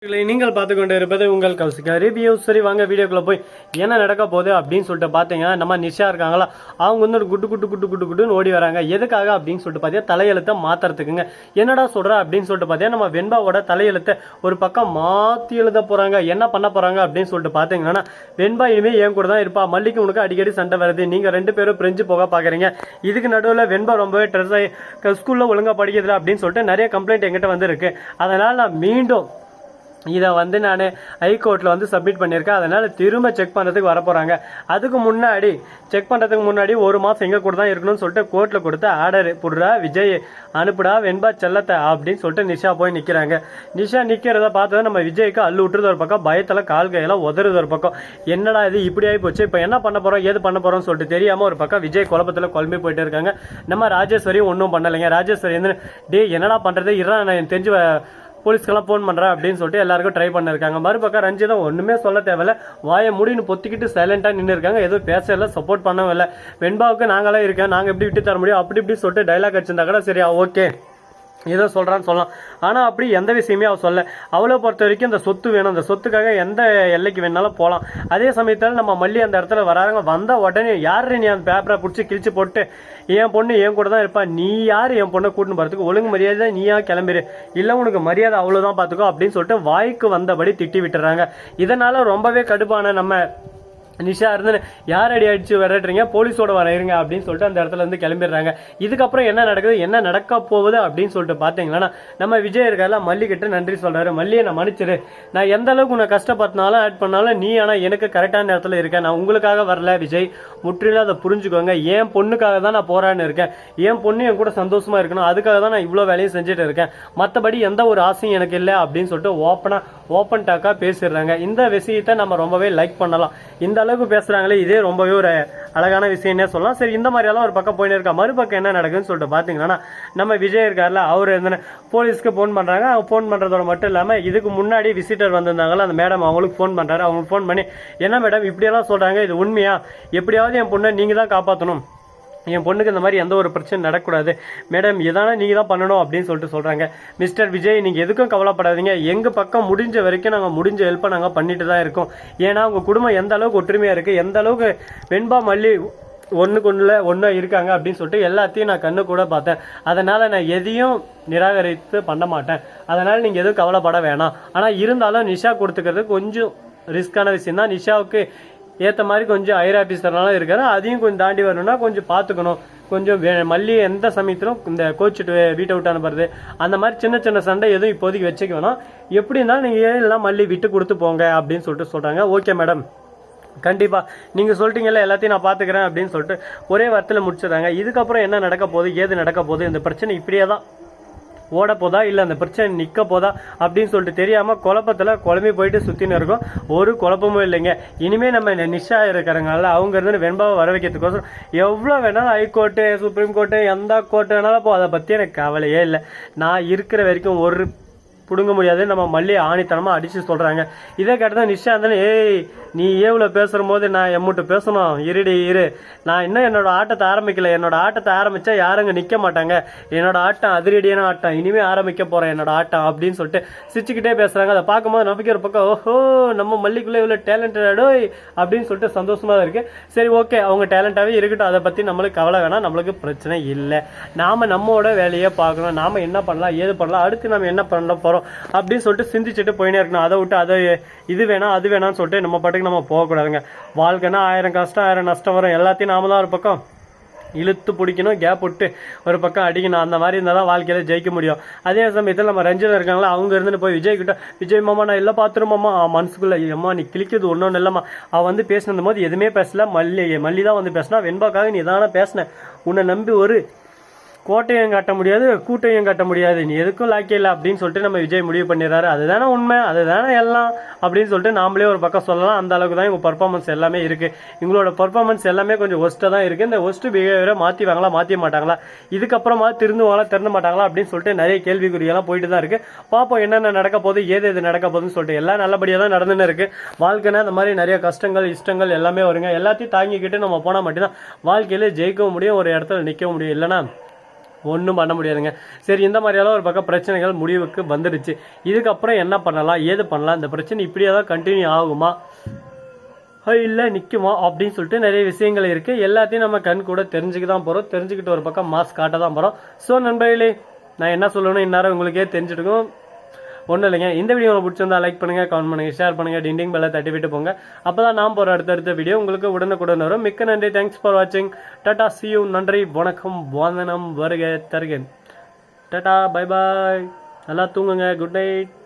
நீங்கள் பார்த்து கொண்டு இருப்பது உங்கள் கௌசிகா ரிவ்யூ. சரி வாங்க வீடியோக்குள்ள போய் என்ன நடக்க போகுது அப்படின்னு சொல்லிட்டு பார்த்தீங்கன்னா நம்ம நிஷா இருக்காங்களா, அவங்க வந்து ஒரு குட்டுன்னு ஓடி வராங்க. எதுக்காக அப்படின்னு சொல்லிட்டு பார்த்தீங்கன்னா தலையெழுத்தை மாத்துறதுக்குங்க. என்னடா சொல்ற அப்படின்னு சொல்லிட்டு பார்த்தீங்கன்னா நம்ம வெண்பாவோட தலையெழுத்தை ஒரு பக்கம் மாற்றி எழுத போறாங்க. என்ன பண்ண போறாங்க அப்படின்னு சொல்லிட்டு பார்த்தீங்கன்னா வெண்பா இனிமே என் கூட தான் இருப்பா, மல்லிக்கு உனக்கு அடிக்கடி சண்டை வருது, நீங்க ரெண்டு பேரும் பிரிஞ்சு போக பாக்குறீங்க. இதுக்கு நடுவில் வெண்பா ரொம்பவே ட்ரெஸ் ஆகி ஸ்கூல்ல ஒழுங்கா படிக்கிறதுல அப்படின்னு சொல்லிட்டு நிறைய கம்ப்ளைண்ட் எங்கிட்ட வந்து இருக்கு. அதனால நான் மீண்டும் இதை வந்து நான் ஹைகோர்ட்டில் வந்து சப்மிட் பண்ணியிருக்கேன். அதனால் திரும்ப செக் பண்ணுறதுக்கு வரப்போகிறாங்க. அதுக்கு முன்னாடி செக் பண்ணுறதுக்கு முன்னாடி ஒரு மாதம் எங்கே கூட தான் இருக்கணும்னு சொல்லிட்டு கோர்ட்டில் கொடுத்த ஆர்டர் புடுறா விஜய் அனுப்புடா வெண்பா செல்லத்தை அப்படின்னு சொல்லிட்டு நிஷா போய் நிற்கிறாங்க. நிஷா நிற்கிறத பார்த்தது நம்ம விஜய்க்கு அள்ளு விட்டுறது ஒரு பக்கம், பயத்தில் கால் கையெல்லாம் உதறது ஒரு பக்கம். என்னடா இது இப்படி ஆகி போச்சு, இப்போ என்ன பண்ண போகிறோம் ஏது பண்ண போகிறோம்னு சொல்லிட்டு தெரியாமல் ஒரு பக்கம் விஜய் குழப்பத்தில் குழம்பி போயிட்டு இருக்காங்க. நம்ம ராஜேஸ்வரியும் ஒன்றும் பண்ணலைங்க. ராஜேஸ்வரி வந்து டே என்னடா பண்ணுறது இறா நான் தெரிஞ்சு போலீஸ்க்கெல்லாம் ஃபோன் பண்ணுறேன் அப்படின்னு சொல்லிட்டு எல்லாருக்கும் ட்ரை பண்ணிருக்காங்க. மறுபக்கம் ரஞ்சிதா ஒன்றுமே சொல்ல தேவையில்ல, வாயை முடின்னு பொத்திக்கிட்டு சைலண்டாக நின்று இருக்காங்க. எதுவும் பேசல, சப்போர்ட் பண்ணவும் இல்லை. வெண்பாவுக்கு நாங்களாம் இருக்கேன், நாங்கள் எப்படி விட்டு தர முடியும் அப்படி இப்படி சொல்லிட்டு டைலாக் வச்சிருந்தா கூட சரியா ஓகே ஏதோ சொல்கிறான்னு சொல்லலாம். ஆனால் அப்படி எந்த விஷயமே அவள் சொல்ல. அவளை பொறுத்த வரைக்கும் இந்த சொத்து வேணும், அந்த சொத்துக்காக எந்த எல்லைக்கு வேணாலும் போகலாம். அதே சமயத்தில் நம்ம மல்லி அந்த இடத்துல வராங்க. வந்தால் உடனே யார் நீ அந்த பேப்பரை பிடிச்சி கிழிச்சு போட்டு என் பொண்ணு என் கூட தான் இருப்பா, நீ யார் என் பொண்ணை கூட்டின்னு போகிறதுக்கு, ஒழுங்கு மரியாதை நீயா கிளம்பிடு, இல்லை உனக்கு மரியாதை அவ்வளோதான் பார்த்துக்கோ அப்படின்னு சொல்லிட்டு வாய்க்கு வந்தபடி திட்டி விட்டுறாங்க. இதனால் ரொம்பவே கடுப்பான நம்ம நிஷா இருந்து யார் அடி அடிச்சு விரட்டுறீங்க, போலீஸோட இருங்க அப்படின்னு சொல்லிட்டு அந்த இடத்துல இருந்து கிளம்பிடுறாங்க. இதுக்கப்புறம் என்ன நடக்குது என்ன நடக்க போகுது அப்படின்னு சொல்லிட்டு பார்த்தீங்கன்னா நம்ம விஜய் இருக்கால மல்லிகிட்ட நன்றி சொல்றாரு. மல்லியை நான் மன்னிச்சிரு, நான் எந்த அளவுக்கு உன்னை கஷ்டப்பட்டினாலும் ஆட் பண்ணாலும் நீ ஆனால் எனக்கு கரெக்டான நேரத்தில் இருக்கேன், நான் உங்களுக்காக வரல விஜய், முற்றிலும் அதை புரிஞ்சுக்கோங்க, என் பொண்ணுக்காக தான் நான் போரான்னு இருக்கேன், என் பொண்ணு என் கூட சந்தோஷமா இருக்கணும், அதுக்காக தான் நான் இவ்வளோ வேலையும் செஞ்சுட்டு இருக்கேன், மற்றபடி எந்த ஒரு ஆசையும் எனக்கு இல்லை அப்படின்னு சொல்லிட்டு ஓப்பன் டாக்காக பேசிடுறாங்க. இந்த விஷயத்தை நம்ம ரொம்பவே லைக் பண்ணலாம். இந்த அளவுக்கு பேசுறாங்களே இதே ரொம்பவே ஒரு அழகான விஷயம்னே சொல்லலாம். சரி இந்த மாதிரி எல்லாம் ஒரு பக்கம் போயின்னு இருக்கா. மறுபக்கம் என்ன நடக்குதுன்னு சொல்லிட்டு பாத்தீங்கன்னா நம்ம விஜய் இருக்கார்ல, அவர் போலீஸ்க்கு போன் பண்றாங்க. அவங்க போன் பண்றதோட மட்டும் இல்லாம இதுக்கு முன்னாடி விசிட்டர் வந்திருந்தாங்களா அந்த மேடம், அவங்களுக்கு போன் பண்றாரு. அவங்களுக்கு போன் பண்ணி என்ன மேடம் இப்படியெல்லாம் சொல்றாங்க, இது உண்மையா, எப்படியாவது என் பொண்ணை நீங்க தான் காப்பாற்றணும், என் பொண்ணுக்கு இந்த மாதிரி எந்த ஒரு பிரச்சனை நடக்கூடாது மேடம், இதான நீங்கள் தான் பண்ணணும் அப்படின்னு சொல்லிட்டு சொல்கிறாங்க. மிஸ்டர் விஜய் நீங்கள் எதுக்கும் கவலைப்படாதீங்க, எங்கள் பக்கம் முடிஞ்ச வரைக்கும் நாங்கள் முடிஞ்ச ஹெல்ப்பை நாங்கள் பண்ணிட்டு தான் இருக்கோம். ஏன்னா உங்கள் குடும்பம் எந்த அளவுக்கு ஒற்றுமையாக இருக்குது, எந்த அளவுக்கு வெண்பா மல்லி ஒன்றா இருக்காங்க அப்படின்னு சொல்லிட்டு எல்லாத்தையும் நான் கண்ணு கூட பார்த்தேன். அதனால் நான் எதையும் நிராகரித்து பண்ண மாட்டேன். அதனால் நீங்கள் எதுவும் கவலைப்பட வேணாம். ஆனால் இருந்தாலும் நிஷா கொடுத்துக்கிறது கொஞ்சம் ரிஸ்க்கான விஷயம் தான். நிஷாவுக்கு ஏற்ற மாதிரி கொஞ்சம் ஹையர் ஆஃபீஸர்னாலும் இருக்காரு, அதையும் கொஞ்சம் தாண்டி வரணும்னா கொஞ்சம் பார்த்துக்கணும். கொஞ்சம் மல்லி எந்த சமயத்திலும் இந்த கோச்சிட்டு வீட்டை விட்டு அனுப்புறது அந்த மாதிரி சின்ன சின்ன சண்டை எதுவும் இப்போதைக்கு வச்சுக்க வேணாம், எப்படி இருந்தாலும் நீங்கள் எல்லாம் மல்லி விட்டு கொடுத்து போங்க அப்படின்னு சொல்லிட்டு சொல்கிறாங்க. ஓகே மேடம், கண்டிப்பாக நீங்கள் சொல்லிட்டீங்கல்ல எல்லாத்தையும் நான் பார்த்துக்கிறேன் அப்படின்னு சொல்லிட்டு ஒரே வாரத்தில் முடிச்சிடுறாங்க. இதுக்கப்புறம் என்ன நடக்க போகுது ஏது நடக்க போகுது, இந்த பிரச்சனை இப்படியே தான் ஓட போதா இல்லை அந்த பிரச்சனை நிற்க போதா அப்படின்னு சொல்லிட்டு தெரியாமல் குழப்பத்தில் குழம்பி போயிட்டு சுற்றின்னு இருக்கும். ஒரு குழப்பமும் இல்லைங்க. இனிமேல் நம்ம நிஷா இருக்கிறாங்கல்ல, அவங்க இருந்து வெண்பாவை வர வைக்கிறதுக்கோசரம் எவ்வளோ வேணாலும் ஹைகோர்ட்டு சுப்ரீம் கோர்ட்டு எந்த கோர்ட்டு வேணாலும் போ, அதை பற்றி எனக்கு கவலையே இல்லை. நான் இருக்கிற வரைக்கும் ஒரு பிடுங்க முடியாது நம்ம மல்லி ஆணித்தனமாக அடித்து சொல்கிறாங்க. இதை கேட்டதான் நிஷா இருந்தாலும் ஏய் நீ எவ்வளோ பேசுகிற போது நான் எம்மூட்டு பேசணும், இரு நான் இன்னும் என்னோட ஆட்டத்தை ஆரம்பிக்கல, என்னோட ஆட்டத்தை ஆரம்பித்தா யாருங்க நிற்க மாட்டாங்க, என்னோட ஆட்டம் அதிரடியான ஆட்டம், இனிமேல் ஆரம்பிக்க போகிறேன் என்னோட ஆட்டம் அப்படின்னு சொல்லிட்டு சிரிச்சுக்கிட்டே பேசுகிறாங்க. அதை பார்க்கும்போது நமக்கு ஒரு பக்கம் ஓஹோ நம்ம மல்லிக்குள்ளே இவ்வளோ டேலண்டடோ அப்படின்னு சொல்லிட்டு சந்தோஷமாக தான் இருக்குது. சரி ஓகே அவங்க டேலண்டாகவே இருக்கட்டும், அதை பற்றி நம்மளுக்கு கவலை வேணாம், நம்மளுக்கு பிரச்சனை இல்லை. நாம் நம்மளோட வேலையை பார்க்கணும், நாம் என்ன பண்ணலாம் ஏது பண்ணலாம் அடுத்து நம்ம என்ன பண்ண போகிறோம் அப்படின்னு சொல்லிட்டு சிந்திச்சுட்டு போயினே இருக்கணும். அதை விட்டு அதை இது வேணாம் அது வேணாம்னு சொல்லிட்டு நம்ம பாட்டுக்கு நம்ம போகக்கூடாதுங்க. வாழ்க்கைனா 1000 கஷ்டம் 1000 நஷ்டம் வரும், எல்லாத்தையும் நாம தான் ஒரு பக்கம் இழுத்து பிடிக்கணும், கேப் விட்டு ஒரு பக்கம் அடிக்கணும். அந்த மாதிரி இருந்தால் தான் வாழ்க்கையில ஜெயிக்க முடியும். அதே சமயத்தில் நம்ம ரஞ்சிதா இருக்காங்களா, அவங்க இருந்துட்டு போய் விஜய் கிட்ட விஜய் மாமா நான் எல்லாம் பார்த்துருமாம்மா மனசுக்குள்ள அம்மா நீ கிளிக்கிறது ஒன்றும் இல்லைம்மா, அவள் வந்து பேசினது போது எதுவுமே பேசல, மல்லி தான் வந்து பேசினா, வெண்பாக்காக நீ தானே பேசின, உன்னை நம்பி ஒரு கோட்டையும் காட்ட முடியாது கூட்டையும் காட்ட முடியாது, நீ எதுக்கும் லாக்கே இல்லை அப்படின்னு சொல்லிட்டு நம்ம விஜய் முடிவு பண்ணிடுறாரு. அதுதானே உண்மை, அதுதானே எல்லாம் அப்படின்னு சொல்லிட்டு நாமளே ஒரு பக்கம் சொல்லலாம். அந்த அளவுக்கு தான் இவங்க பர்ஃபார்மன்ஸ் எல்லாமே இருக்குது. இவங்களோட பர்ஃபார்மன்ஸ் எல்லாமே கொஞ்சம் ஒஸ்ட்டாக தான் இருக்குது. இந்த ஒஸ்ட் பிஹேவியரை மாற்றிவாங்களா மாற்ற மாட்டாங்களா, இதுக்கப்புறமா திருந்துவாங்களா திறந்த மாட்டாங்களா அப்படின்னு சொல்லிட்டு நிறைய கேள்விக்குறியெல்லாம் போயிட்டு தான் இருக்குது. பார்ப்போம் என்னென்ன நடக்க போகுது ஏது நடக்க போகுதுன்னு சொல்லிட்டு. எல்லாம் நல்லபடியாக தான் நடந்துன்னு இருக்குது. வாழ்க்கைனா இந்த மாதிரி நிறைய கஷ்டங்கள் இஷ்டங்கள் எல்லாமே வருங்க. எல்லாத்தையும் தாங்கிக்கிட்டு நம்ம போனால் மட்டும்தான் வாழ்க்கையில் ஜெயிக்கவும் முடியும், ஒரு இடத்துல நிற்கவும் முடியும். இல்லைனா ஒன்றும் பண்ண முடியாதுங்க. சரி, இந்த மாதிரியெல்லாம் ஒரு பக்கம் பிரச்சனைகள் முடிவுக்கு வந்துடுச்சு. இதுக்கப்புறம் என்ன பண்ணலாம், ஏது பண்ணலாம், இந்த பிரச்சனை இப்படியே தான் கண்டினியூ ஆகுமா இல்லை நிற்குமா அப்படின்னு சொல்லிட்டு நிறைய விஷயங்கள் இருக்குது. எல்லாத்தையும் நம்ம கண் கூட தெரிஞ்சுக்க தான் போகிறோம். தெரிஞ்சுக்கிட்டு ஒரு பக்கம் மாஸ்க் காட்ட தான் போகிறோம். ஸோ நண்பர்களே, நான் என்ன சொல்லணும் இந்நேரம் உங்களுக்கே தெரிஞ்சுட்டுக்கும். ஒன்றும் இல்லைங்க, இந்த வீடியோ உங்களுக்கு பிடிச்சிருந்தா லைக் பண்ணுங்கள், கமெண்ட் பண்ணுங்கள், ஷேர் பண்ணுங்கள், டிண்டிங் பெல்லை தட்டி விட்டு போங்க. அப்போ தான் நான் போகிற அடுத்தடுத்த வீடியோ உங்களுக்கு உடனுக்குடன் வரும். மிக்க நன்றி. தேங்க்ஸ் ஃபார் வாட்சிங். Tata, see you. நன்றி, வணக்கம், வந்தனம், வருக தருக. Tata, bye bye. நல்லா தூங்குங்க. Good night.